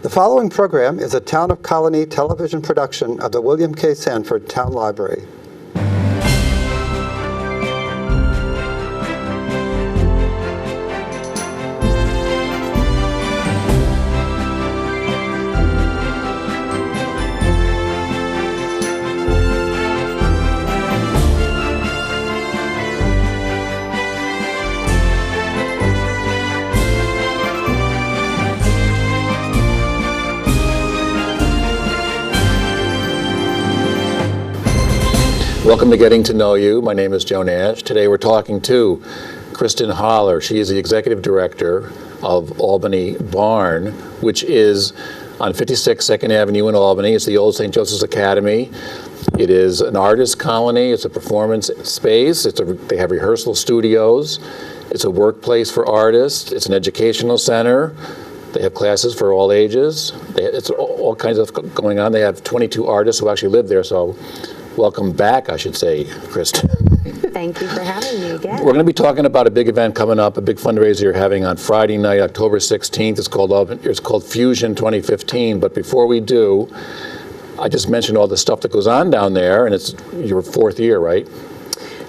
The following program is a Town of Colonie television production of the William K. Sanford Town Library. Welcome to Getting to Know You. My name is Joe Nash. Today we're talking to Kristen Holler. She is the Executive Director of Albany Barn, which is on 56 2nd Avenue in Albany. It's the old St. Joseph's Academy. It is an artist colony. It's a performance space. They have rehearsal studios. It's a workplace for artists. It's an educational center. They have classes for all ages. It's all kinds of going on. They have 22 artists who actually live there, so welcome back, I should say, Kristen. Thank you for having me again. We're going to be talking about a big event coming up, a big fundraiser you're having on Friday night, October 16th. It's called Fusion 2015. But before we do, I just mentioned all the stuff that goes on down there, and it's your 4th year, right?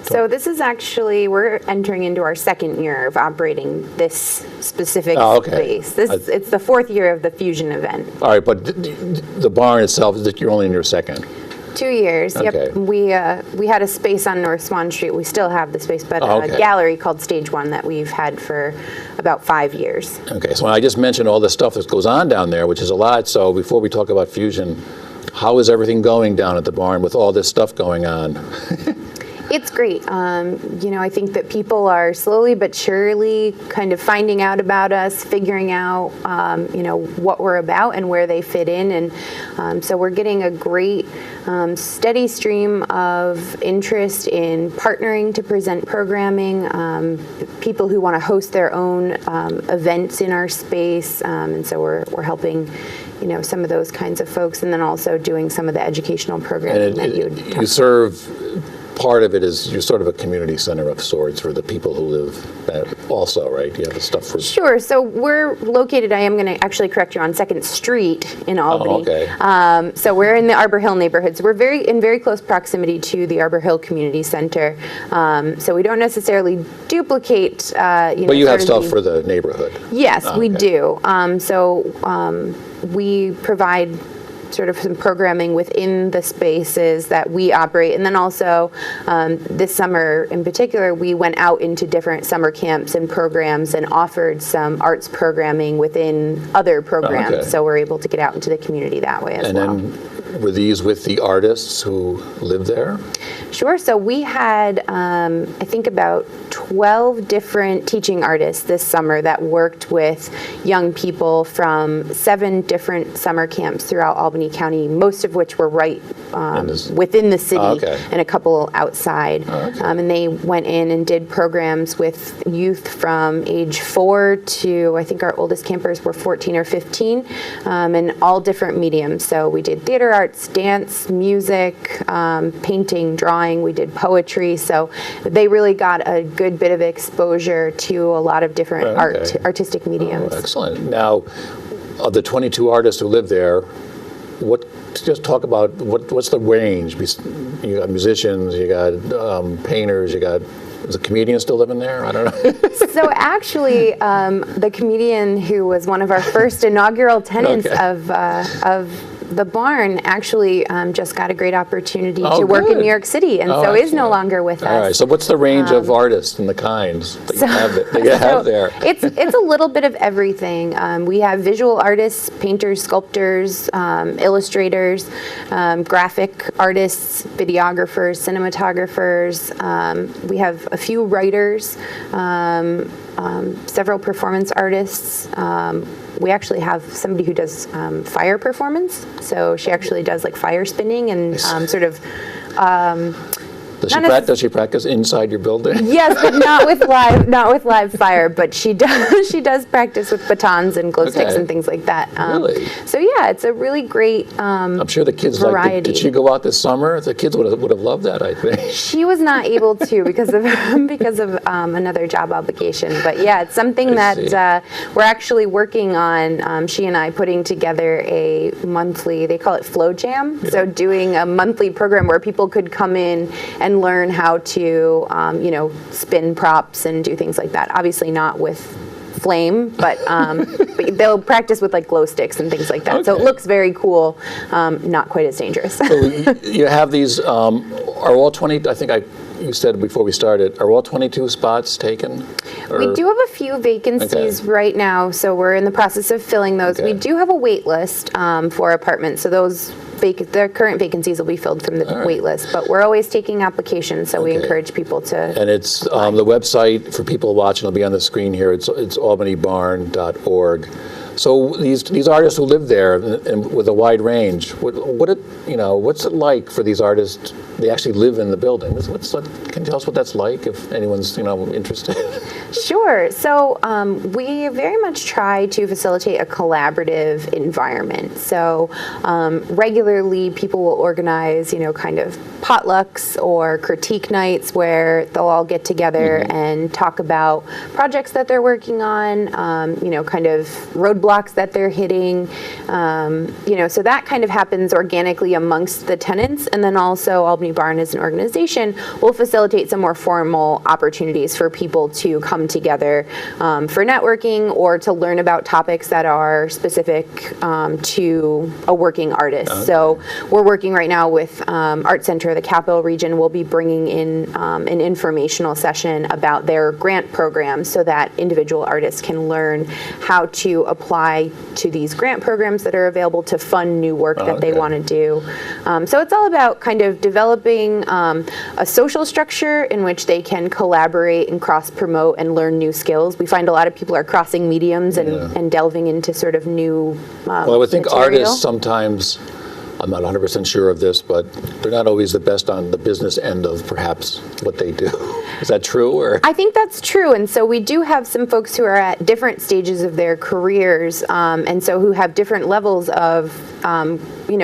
So this is actually, we're entering into our 2nd year of operating this specific space. It's the 4th year of the Fusion event. All right, but the barn itself, you're only in your 2nd. 2 years. Okay. Yep. We had a space on North Swan Street. We still have the space, but a gallery called Stage 1 that we've had for about 5 years. Okay, so I just mentioned all the stuff that goes on down there, which is a lot. So before we talk about Fusion, how is everything going down at the barn with all this stuff going on? It's great. I think that people are slowly but surely kind of finding out about us, figuring out, what we're about and where they fit in. And so we're getting a great, steady stream of interest in partnering to present programming, people who want to host their own events in our space. And so we're helping some of those kinds of folks, and then also doing some of the educational programming that you serve. Part of it is you're sort of a community center of sorts for the people who live there also, right? You have the stuff for... Sure. So we're located, I am going to actually correct you, on 2nd Street in Albany. Oh, okay. So we're in the Arbor Hill neighborhood. So we're in very close proximity to the Arbor Hill Community Center. So we don't necessarily duplicate, But you have stuff for the neighborhood. Yes, we do. We provide sort of some programming within the spaces that we operate. And then also this summer in particular, we went out into different summer camps and programs and offered some arts programming within other programs. Okay. So we're able to get out into the community that way as well. And then were these with the artists who live there? Sure. So we had, I think, about 12 different teaching artists this summer that worked with young people from 7 different summer camps throughout Albany County, most of which were right within the city and a couple outside. And they went in and did programs with youth from age 4 to, I think our oldest campers were 14 or 15, and all different mediums. So we did theater arts, dance, music, painting, drawing. We did poetry. So they really got a good bit of exposure to a lot of different artistic mediums. Oh, excellent. Now, of the 22 artists who live there, just talk about what's the range? You got musicians, you got painters, is a comedian still living there? I don't know. So actually, the comedian who was one of our first inaugural tenants of the barn actually just got a great opportunity to work in New York City, and so is no longer with us. All right. So what's the range of artists and the kinds that you have there? It's a little bit of everything. We have visual artists, painters, sculptors, illustrators, graphic artists, videographers, cinematographers. We have a few writers, several performance artists. We actually have somebody who does fire performance. So she actually does like fire spinning and sort of Does she practice inside your building? Yes, but not with live fire. But she does practice with batons and glow sticks and things like that. Really? So yeah, it's a really great. I'm sure the kids variety. liked it. Did she go out this summer? The kids would have loved that, I think. She was not able to because of another job obligation. But yeah, it's something that we're actually working on. She and I putting together a monthly. They call it Flow Jam. Yeah. So doing a monthly program where people could come in and learn how to, spin props and do things like that. Obviously not with flame, but they'll practice with like glow sticks and things like that. Okay. So it looks very cool, not quite as dangerous. So you have these, are all 20, I think you said before we started, are all 22 spots taken? Or? We do have a few vacancies right now, so we're in the process of filling those. We do have a wait list for apartments, so those their current vacancies will be filled from the wait list, but we're always taking applications, so we encourage people to. And it's the website for people watching will be on the screen here. It's albanybarn.org. So these artists who live there and with a wide range, what's it like for these artists? They actually live in the building. Can you tell us what that's like if anyone's interested? Sure. So we very much try to facilitate a collaborative environment. So regularly people will organize, kind of potlucks or critique nights where they'll all get together and talk about projects that they're working on, kind of roadblocks that they're hitting. So that kind of happens organically amongst the tenants. And then also Albany Barn as an organization will facilitate some more formal opportunities for people to come together for networking or to learn about topics that are specific to a working artist. Okay. So we're working right now with Art Center of the Capital Region. We'll be bringing in an informational session about their grant program so that individual artists can learn how to apply to these grant programs that are available to fund new work that they want to do. So it's all about kind of developing a social structure in which they can collaborate and cross-promote and learn new skills. We find a lot of people are crossing mediums and delving into sort of new Well, I would think material. Artists sometimes, I'm not 100% sure of this, but they're not always the best on the business end of perhaps what they do. Is that true? Or? I think that's true. And so we do have some folks who are at different stages of their careers, and so who have different levels of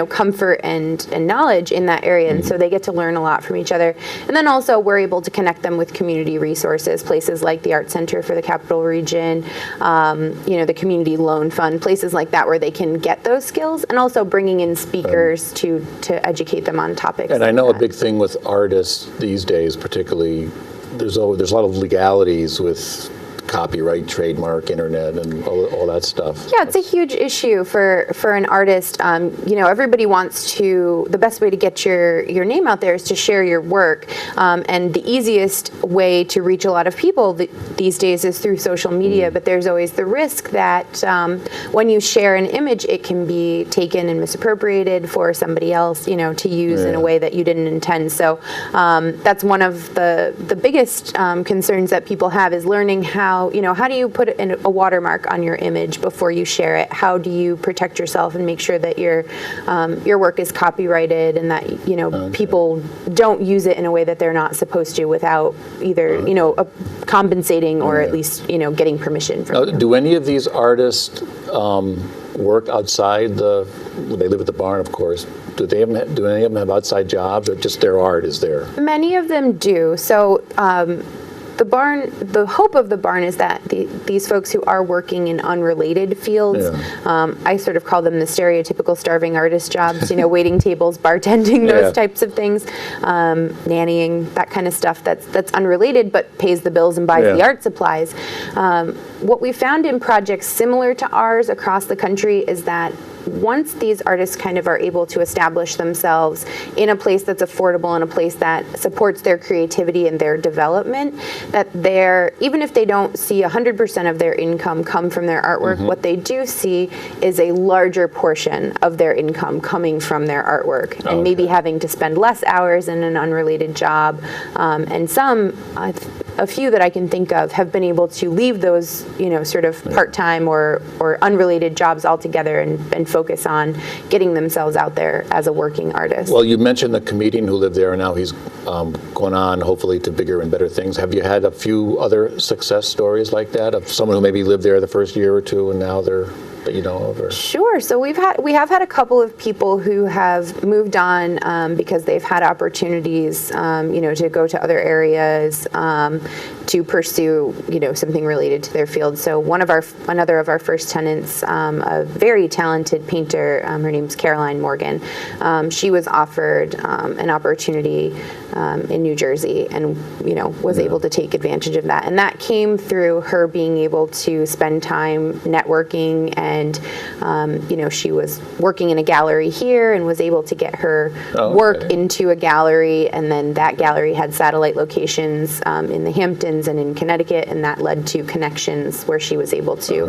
comfort and knowledge in that area. And so they get to learn a lot from each other. And then also we're able to connect them with community resources, places like the Art Center for the Capital Region, the Community Loan Fund, places like that where they can get those skills, and also bringing in speakers to educate them on topics. And I know a big thing with artists these days, particularly, there's a lot of legalities with copyright, trademark, internet, and all that stuff. Yeah, it's a huge issue for an artist. Everybody wants to, the best way to get your name out there is to share your work. And the easiest way to reach a lot of people these days is through social media, but there's always the risk that when you share an image, it can be taken and misappropriated for somebody else, to use in a way that you didn't intend. So that's one of the biggest concerns that people have, is learning how do you put a watermark on your image before you share it? How do you protect yourself and make sure that your work is copyrighted and that people don't use it in a way that they're not supposed to without either compensating or at least getting permission from you. Do any of these artists work outside they live at the barn, of course? Do any of them have outside jobs, or just their art is there? Many of them do. So the hope of the barn is that these folks who are working in unrelated fields, I sort of call them the stereotypical starving artist jobs, waiting tables, bartending, those types of things, nannying, that kind of stuff that's unrelated but pays the bills and buys the art supplies. What we found in projects similar to ours across the country is that once these artists kind of are able to establish themselves in a place that's affordable, in a place that supports their creativity and their development, that even if they don't see 100% of their income come from their artwork, what they do see is a larger portion of their income coming from their artwork, and maybe having to spend less hours in an unrelated job. And some, a few that I can think of have been able to leave those, sort of part-time or unrelated jobs altogether and focus on getting themselves out there as a working artist. Well, you mentioned the comedian who lived there, and now he's gone on, hopefully, to bigger and better things. Have you had a few other success stories like that of someone who maybe lived there the first year or two, and now they're that you know of? Or? Sure. So we have had a couple of people who have moved on because they've had opportunities, to go to other areas to pursue, something related to their field. So another of our first tenants, a very talented painter, her name's Caroline Morgan. She was offered an opportunity in New Jersey, and was able to take advantage of that. And that came through her being able to spend time networking, and she was working in a gallery here and was able to get her work into a gallery, and then that gallery had satellite locations in the Hamptons and in Connecticut, and that led to connections where she was able to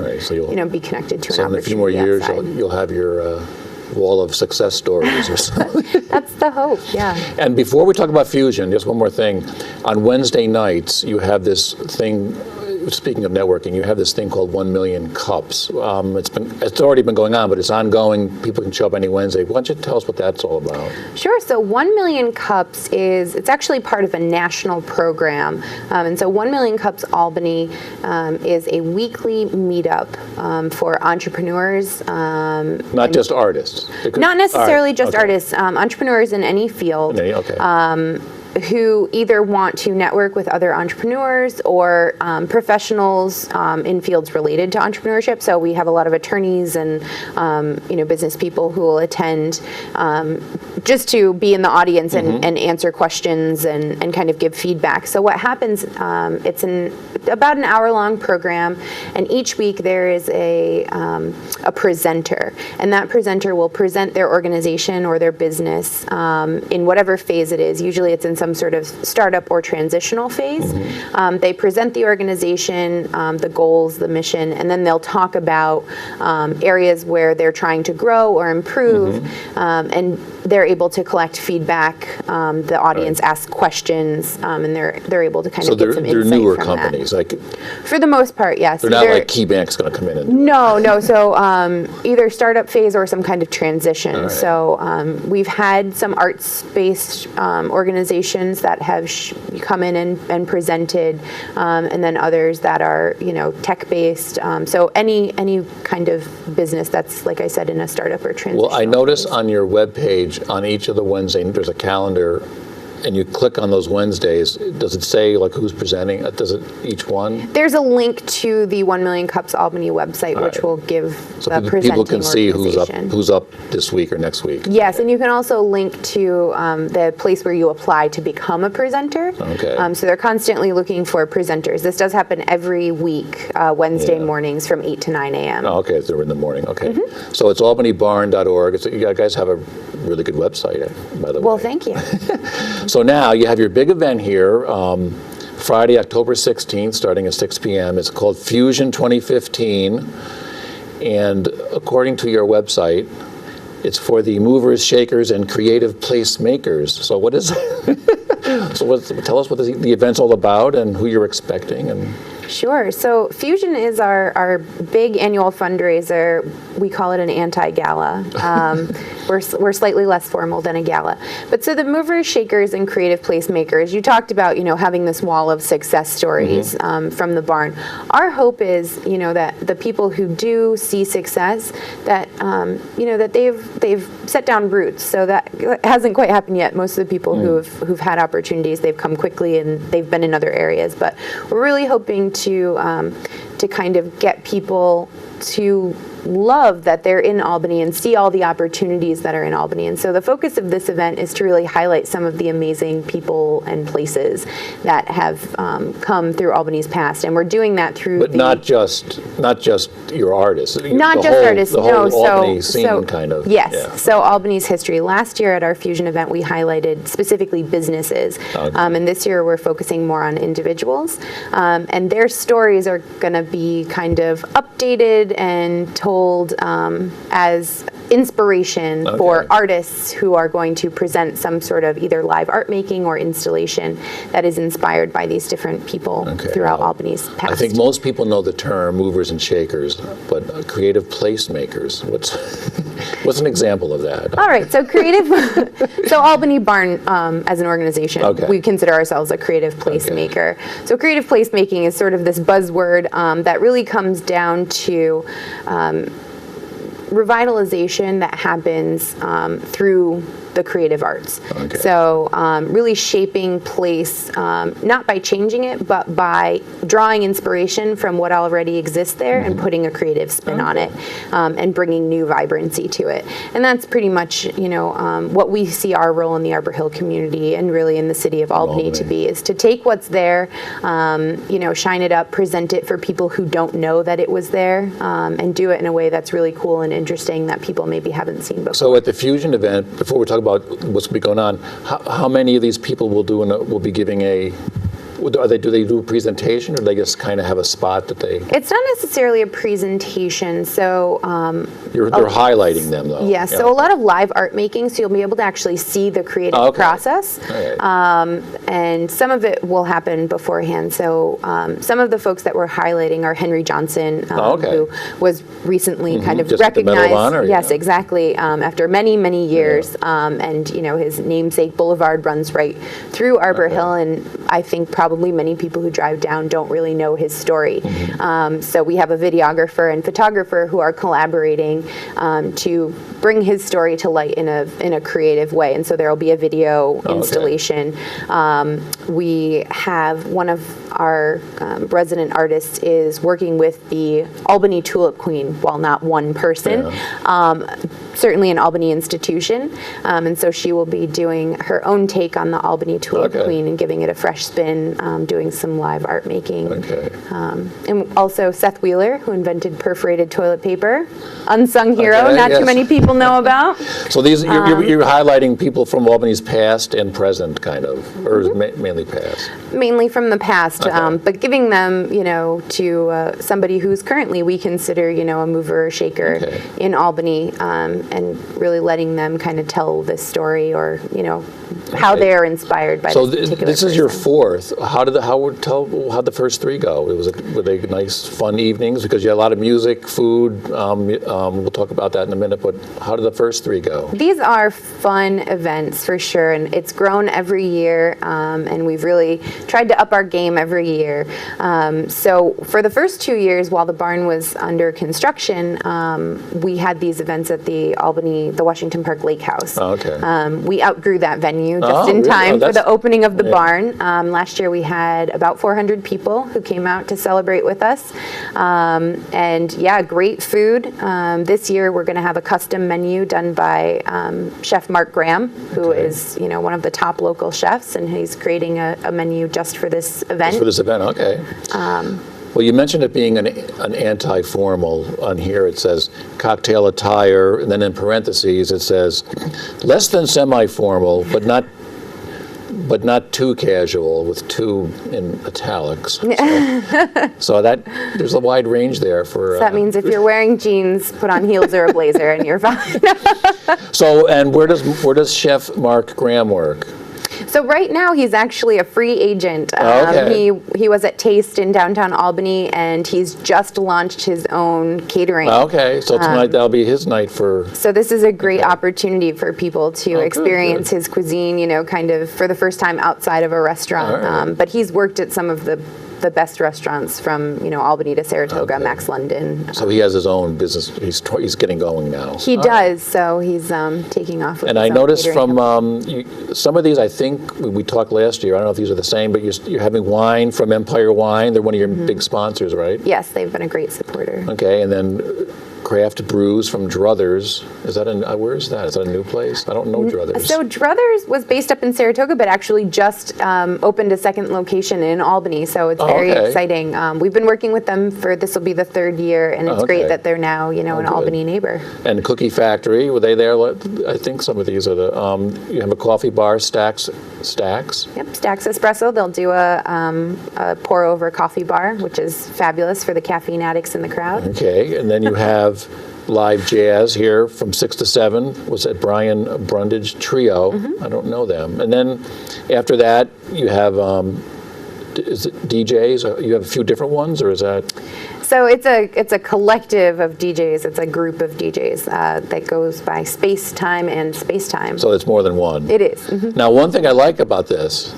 be connected to an opportunity. So in a few more years, you'll have your wall of success stories or something. That's the hope, yeah. And before we talk about Fusion, just one more thing. On Wednesday nights, you have this thing, speaking of networking, you have this thing called 1 Million Cups. It's already been going on, but it's ongoing. People can show up any Wednesday. Why don't you tell us what that's all about? Sure. So 1 Million Cups it's actually part of a national program. And so 1 Million Cups Albany is a weekly meetup for entrepreneurs. Not just artists. Not necessarily just artists. Entrepreneurs in any field. Who either want to network with other entrepreneurs or professionals in fields related to entrepreneurship. So we have a lot of attorneys and business people who will attend just to be in the audience and answer questions and kind of give feedback. So what happens, it's about an hour-long program, and each week there is a presenter, and that presenter will present their organization or their business in whatever phase it is. Usually it's in some sort of startup or transitional phase. They present the organization, the goals, the mission, and then they'll talk about areas where they're trying to grow or improve, and they're able to collect feedback. The audience asks questions, and they're able to kind of get some insight from that. So they're newer companies, for the most part, yes. They're not like KeyBank's going to come in and No. So either startup phase or some kind of transition. So we've had some arts-based organizations that have come in and presented, and then others that are tech-based. So any kind of business that's, like I said, in a startup or transition. Well, I notice on your webpage on each of the Wednesdays there's a calendar, and you click on those Wednesdays. Does it say like who's presenting? Does it each one? There's a link to the 1 Million Cups Albany website, which will give the presenting people can see organization. who's up this week or next week. Yes, and you can also link to the place where you apply to become a presenter. So they're constantly looking for presenters. This does happen every week, Wednesday mornings from 8 to 9 a.m. Oh, okay, so they're in the morning. Okay, so it's albanybarn.org. You guys have a really good website, by the way. Well, thank you. So now you have your big event here, Friday, October 16th, starting at 6 p.m. It's called Fusion 2015, and according to your website, it's for the movers, shakers, and creative placemakers. So what is tell us what the event's all about and who you're expecting. And Sure. So Fusion is our big annual fundraiser. We call it an anti-gala. We're slightly less formal than a gala. But so the movers, shakers, and creative placemakers, you talked about, having this wall of success stories from the barn. Our hope is, that the people who do see success, that, that they've set down roots. So that hasn't quite happened yet. Most of the people who've had opportunities, they've come quickly and they've been in other areas. But we're really hoping to kind of get people to love that they're in Albany and see all the opportunities that are in Albany. And so the focus of this event is to really highlight some of the amazing people and places that have come through Albany's past. And we're doing that through But not just your artists. Not just artists, the whole Albany scene, kind of. Yes. Yeah. So Albany's history. Last year at our Fusion event, we highlighted specifically businesses. And this year we're focusing more on individuals. And their stories are going to be kind of updated and told as inspiration for artists who are going to present some sort of either live art making or installation that is inspired by these different people throughout Albany's past. I think most people know the term movers and shakers, but creative placemakers, what's an example of that? All right, so Albany Barn as an organization, we consider ourselves a creative placemaker. So creative placemaking is sort of this buzzword that really comes down to revitalization that happens through the creative arts. So really shaping place, not by changing it, but by drawing inspiration from what already exists there and putting a creative spin on it, and bringing new vibrancy to it. And that's pretty much, what we see our role in the Arbor Hill community and really in the city of Albany to be, is to take what's there, shine it up, present it for people who don't know that it was there, and do it in a way that's really cool and interesting that people maybe haven't seen before. So at the Fusion event, before we talk about what's going to be going on, how many of these people will be giving do they do a presentation, or do they just kind of have a spot that they? It's not necessarily a presentation, so they're highlighting them though. Yeah, so a lot of live art making, so you'll be able to actually see the creative process, and some of it will happen beforehand. So some of the folks that we're highlighting are Henry Johnson, who was recently kind of just recognized. The Medal of Honor, yes, exactly. After many years, and his namesake boulevard runs right through Arbor Hill, and I think probably many people who drive down don't really know his story. So we have a videographer and photographer who are collaborating to bring his story to light in a creative way. And so there will be a video installation. We have one of our resident artists is working with the Albany Tulip Queen, while not one person, certainly an Albany institution. And so she will be doing her own take on the Albany Tulip Queen and giving it a fresh spin, doing some live art making. And also Seth Wheeler, who invented perforated toilet paper, unsung hero, not too many people know about. So these you're highlighting people from Albany's past and present, kind of, or mainly past? Mainly from the past, but giving them, to somebody who's currently we consider, a mover or shaker in Albany, and really letting them kind of tell this story, or how they are inspired by this particular this is your fourth. How did the first three go? Were they nice, fun evenings? Because you had a lot of music, food. We'll talk about that in a minute. But how did the first three go? These are fun events for sure, and it's grown every year. And we've really tried to up our game every year. So for the first 2 years, while the barn was under construction, we had these events at the Washington Park Lake House. We outgrew that venue just in time for the opening of the barn. Last year we had about 400 people who came out to celebrate with us. And great food. This year we're going to have a custom menu done by Chef Mark Graham, who is one of the top local chefs, and he's creating a menu just for this event. Just for this event, okay. Well, you mentioned it being an anti-formal. On here it says cocktail attire, and then in parentheses it says less than semi-formal, but not too casual, with two in italics. So that there's a wide range there for. So that means if you're wearing jeans, put on heels or a blazer, and you're fine. So, and where does Chef Mark Graham work? So right now he's actually a free agent. He was at Taste in downtown Albany, and he's just launched his own catering. So tonight that'll be his night for. So this is a great opportunity for people to experience his cuisine, kind of for the first time outside of a restaurant. But he's worked at some of the best restaurants from Albany to Saratoga, Max London. So he has his own business. He's getting going now. He does. So he's taking off. With and I noticed from some of these, I think we talked last year. I don't know if these are the same, but you're having wine from Empire Wine. They're one of your big sponsors, right? Yes, they've been a great supporter. Okay, and then craft brews from Druthers. Is that where is that? Is that a new place? I don't know Druthers. So Druthers was based up in Saratoga, but actually just opened a second location in Albany. So it's very exciting. We've been working with them this will be the third year, and it's great that they're now, an Albany neighbor. And Cookie Factory, were they there? I think some of these are you have a coffee bar, Stacks? Yep, Stacks Espresso. They'll do a pour over coffee bar, which is fabulous for the caffeine addicts in the crowd. Okay, and then you have live jazz here from 6 to 7 was at Brian Brundage Trio. I don't know them. And then after that, you have, is it DJs? You have a few different ones, or is that? So it's a collective of DJs. It's a group of DJs that goes by Space Time and Space Time. So it's more than one. It is. Now, one thing I like about this,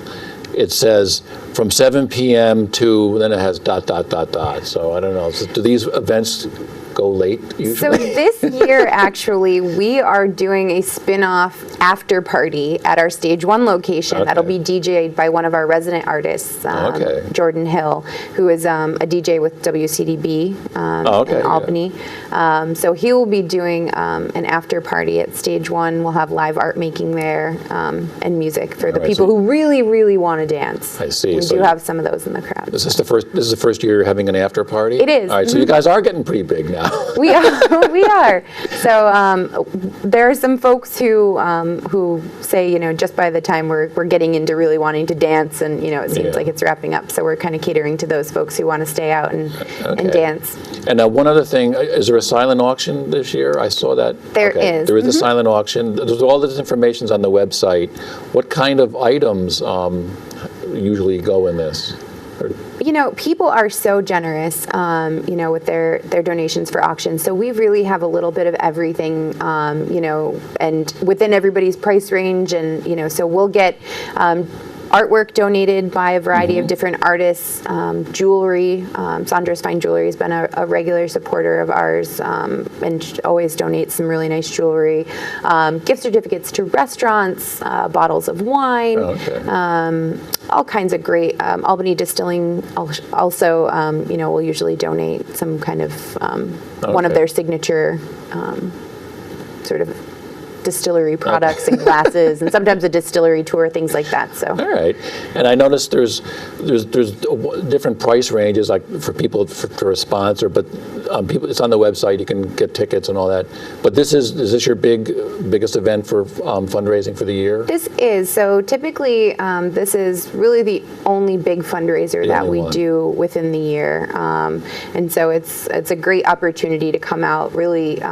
it says from 7 p.m. to, then it has ... So I don't know. So do these events go late usually? So this year, actually, we are doing a spin-off after party at our Stage 1 location. Okay. That'll be DJ'd by one of our resident artists, Okay. Jordan Hill, who is a DJ with WCDB Okay, in Albany. So he will be doing an after party at Stage 1. We'll have live art making there and music for the All right, people so- who really, really want to dance. I see. We So do have some of those in the crowd. This is the first year you're having an after party? It is. All right, so you guys are getting pretty big now. We are. We are. So there are some folks who say, just by the time we're getting into really wanting to dance, and it seems Yeah. like it's wrapping up. So we're kind of catering to those folks who want to stay out and dance. And one other thing, is there a silent auction this year? I saw that. There Okay, is. There is a silent auction. There's all this information's on the website. What kind of items usually go in this? People are so generous, with their donations for auctions. So we really have a little bit of everything, and within everybody's price range. And, so we'll get artwork donated by a variety of different artists, jewelry. Sandra's Fine Jewelry has been a regular supporter of ours, and always donates some really nice jewelry. Gift certificates to restaurants, bottles of wine. Okay. All kinds of great. Albany Distilling also, will usually donate some kind of one of Okay. their signature sort of distillery products and glasses, and sometimes a distillery tour, things like that. So. All right. And I noticed there's different price ranges, like for people for a sponsor, but people, it's on the website. You can get tickets and all that. But is this your biggest event for fundraising for the year? This is. So typically, this is really the only big fundraiser that only we one. do within the year. And so it's a great opportunity to come out, really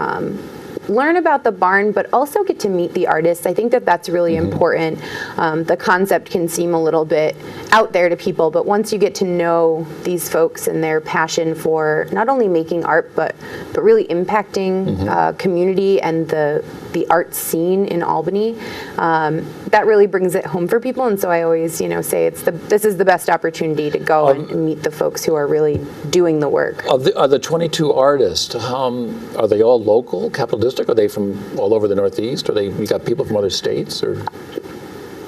learn about the barn, but also get to meet the artists. I think that's really important. The concept can seem a little bit out there to people, but once you get to know these folks and their passion for not only making art, but really impacting community and the art scene in Albany, that really brings it home for people. And so I always, say this is the best opportunity to go and meet the folks who are really doing the work. Are the 22 artists, are they all local, Capital District? Are they from all over the Northeast? You got people from other states? Or?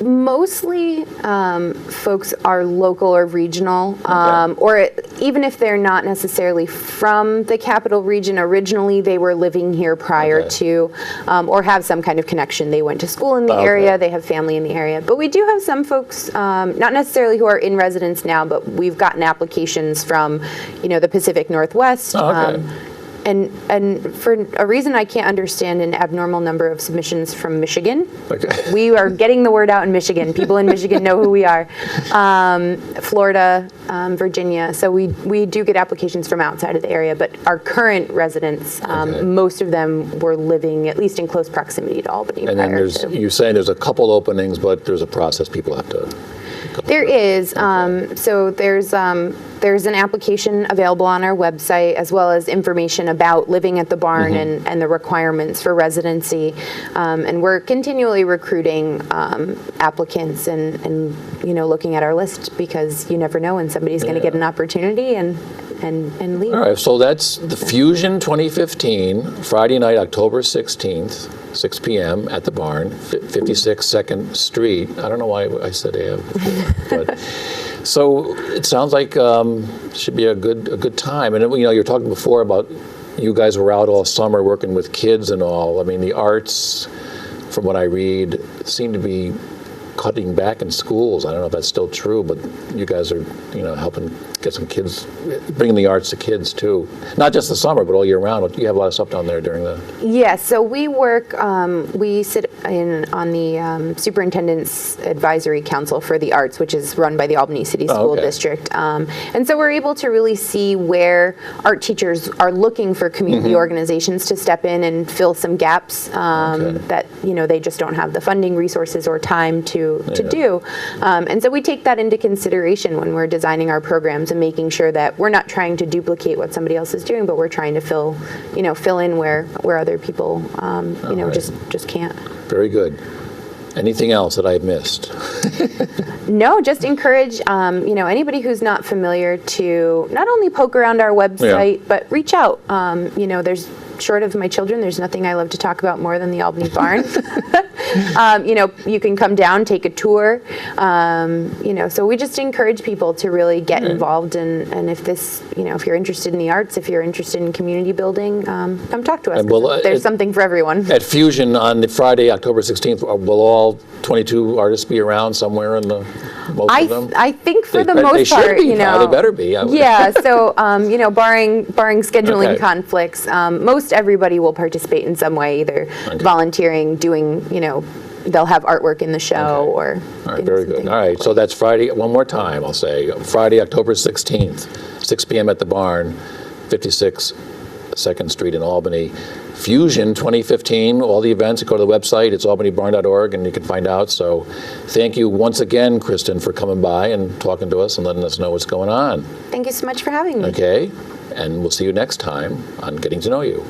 Mostly folks are local or regional, or even if they're not necessarily from the capital region, originally they were living here prior to, or have some kind of connection. They went to school in the area, they have family in the area. But we do have some folks, not necessarily who are in residence now, but we've gotten applications from, the Pacific Northwest. And for a reason I can't understand, an abnormal number of submissions from Michigan. Okay. We are getting the word out in Michigan. People in Michigan know who we are. Florida, Virginia. So we do get applications from outside of the area, but our current residents, most of them were living at least in close proximity to Albany. And then you're saying there's a couple openings, but there's a process people have to go There through. is. So there's an application available on our website, as well as information about living at the barn and the requirements for residency. And we're continually recruiting applicants and looking at our list, because you never know when somebody's going to get an opportunity and leave. All right, so that's the Fusion 2015, Friday night, October 16th, 6 p.m. at the barn, 56 2nd Street. I don't know why I said Ave before, but so it sounds like it should be a good time. And you're talking before about you guys were out all summer working with kids and all. I mean, the arts, from what I read, seem to be cutting back in schools. I don't know if that's still true, but you guys are, helping get some kids, bringing the arts to kids too. Not just the summer, but all year round. You have a lot of stuff down there during the... Yeah, so we work, we sit on the Superintendent's Advisory Council for the Arts, which is run by the Albany City School District. And so we're able to really see where art teachers are looking for community organizations to step in and fill some gaps that, they just don't have the funding, resources, or time to do. And so we take that into consideration when we're designing our programs and making sure that we're not trying to duplicate what somebody else is doing, but we're trying to fill in where other people, just can't. Very good. Anything else that I've missed? No, just encourage, anybody who's not familiar to not only poke around our website, but reach out. There's, short of my children, there's nothing I love to talk about more than the Albany Barn. You can come down, take a tour. So we just encourage people to really get involved. And if this, if you're interested in the arts, if you're interested in community building, come talk to us. There's something for everyone. At Fusion on the Friday, October 16th, will all 22 artists be around somewhere in the... Most of them? I think for the most part, they better be. Yeah. So, barring scheduling conflicts, most everybody will participate in some way, either volunteering, doing, they'll have artwork in the show, or. All right. Very good. All right. So that's Friday. One more time, I'll say Friday, October 16th, 6 p.m. at the Barn, 56 2nd Street in Albany. Fusion 2015, all the events, go to the website, it's albanybarn.org, and you can find out. So thank you once again, Kristen, for coming by and talking to us and letting us know what's going on. Thank you so much for having me. Okay, and we'll see you next time on Getting to Know You.